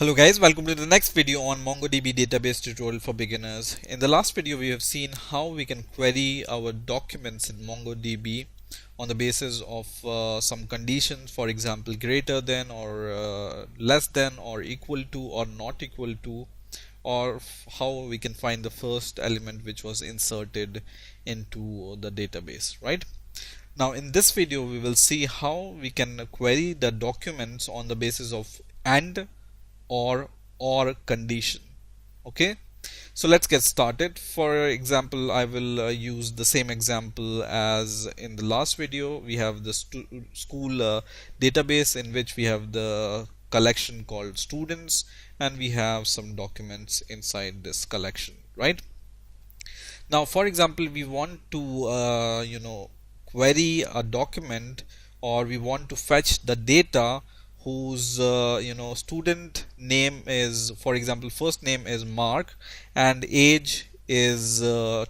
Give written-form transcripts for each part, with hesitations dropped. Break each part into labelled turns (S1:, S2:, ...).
S1: Hello guys, welcome to the next video on MongoDB database tutorial for beginners. In the last video we have seen how we can query our documents in MongoDB on the basis of some conditions, for example greater than or less than or equal to or not equal to, or how we can find the first element which was inserted into the database, right? Now in this video we will see how we can query the documents on the basis of AND or condition. Okay, so let's get started. For example, I will use the same example as in the last video. We have the school database in which we have the collection called students, and we have some documents inside this collection, right? Now for example, we want to query a document, or we want to fetch the data whose student name is, for example, first name is Mark and age is 10.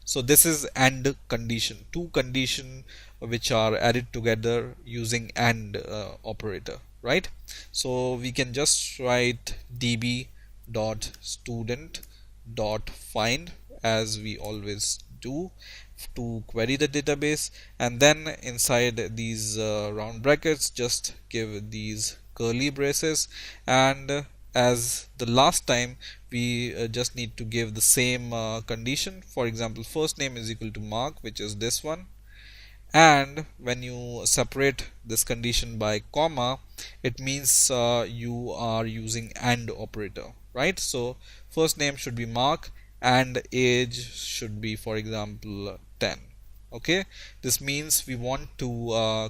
S1: So this is AND condition, two condition which are added together using AND operator, right? So we can just write db dot student dot find as we always do to query the database, and then inside these round brackets just give these curly braces, and as the last time we just need to give the same condition. For example, first name is equal to Mark, which is this one, and when you separate this condition by comma, it means you are using AND operator, right? So first name should be Mark and age should be, for example, 10. Okay, this means we want to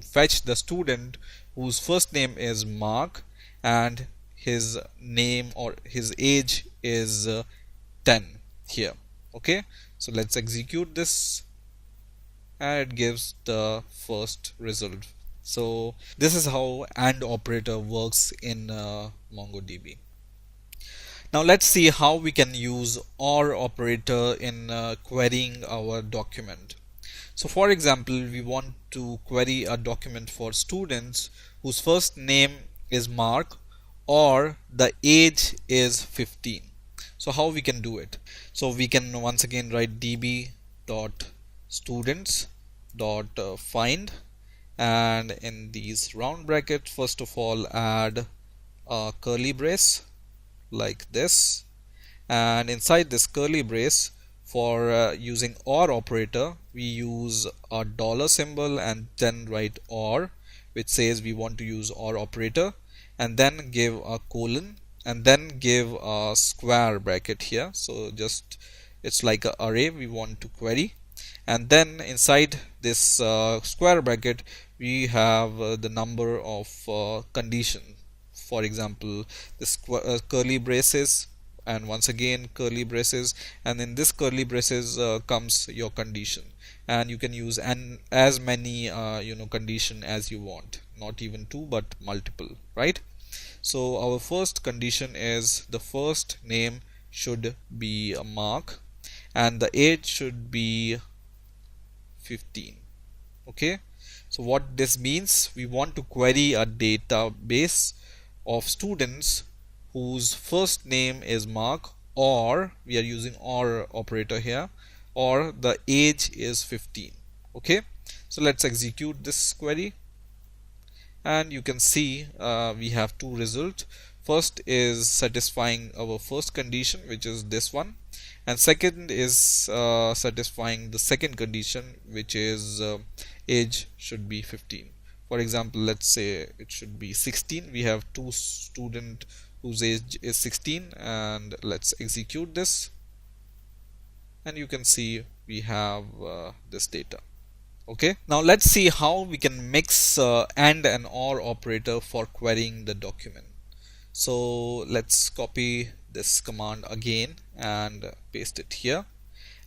S1: fetch the student whose first name is Mark and his name or his age is 10 here. Okay, so let's execute this and it gives the first result. So this is how AND operator works in MongoDB. Now let's see how we can use OR operator in querying our document. So for example, we want to query a document for students whose first name is Mark or the age is 15. So how we can do it? So we can once again write db dot students dot find, and in these round brackets first of all add a curly brace like this, and inside this curly brace for using OR operator we use a dollar symbol and then write OR, which says we want to use OR operator, and then give a colon and then give a square bracket here. So just it's like an array we want to query, and then inside this square bracket we have the number of condition. For example, this curly braces, and once again curly braces, and in this curly braces comes your condition, and you can use as many condition as you want, not even two but multiple, right? So our first condition is the first name should be a Mark and the age should be 15. Okay, so what this means, we want to query a database of students whose first name is Mark, or we are using OR operator here, or the age is 15. Okay, so let's execute this query, and you can see we have two results. First is satisfying our first condition, which is this one, and second is satisfying the second condition, which is age should be 15. For example, let's say it should be 16. We have two student whose age is 16, and let's execute this, and you can see we have this data. Okay, now let's see how we can mix AND and OR operator for querying the document. So let's copy this command again and paste it here,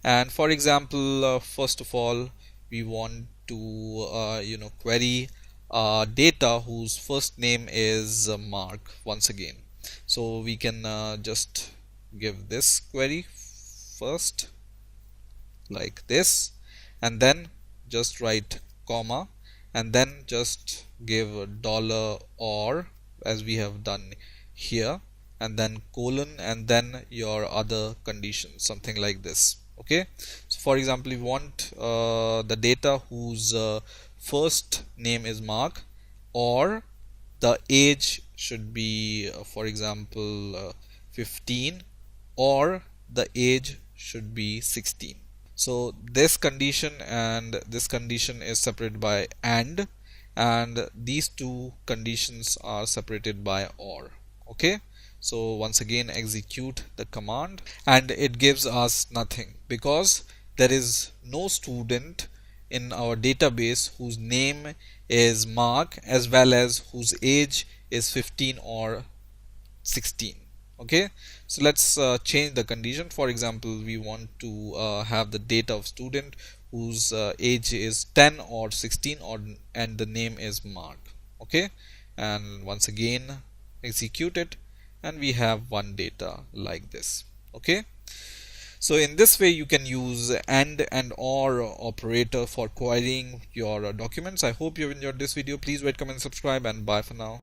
S1: and for example, first of all we want to query data whose first name is Mark once again. So we can just give this query first like this, and then just write comma and then just give $OR as we have done here, and then colon, and then your other conditions, something like this. Okay, so for example, we want the data whose first name is Mark, or the age should be for example 15, or the age should be 16. So this condition and this condition is separated by and these two conditions are separated by or. Okay, so once again execute the command, and it gives us nothing because there is no student in our database whose name is Mark as well as whose age is 15 or 16. Okay, so let's change the condition. For example, we want to have the data of student whose age is 10 or 16 or and the name is Mark. Okay, and once again execute it, and we have one data like this. Okay, so in this way you can use and or operator for querying your documents. I hope you enjoyed this video. Please rate, comment, subscribe, and bye for now.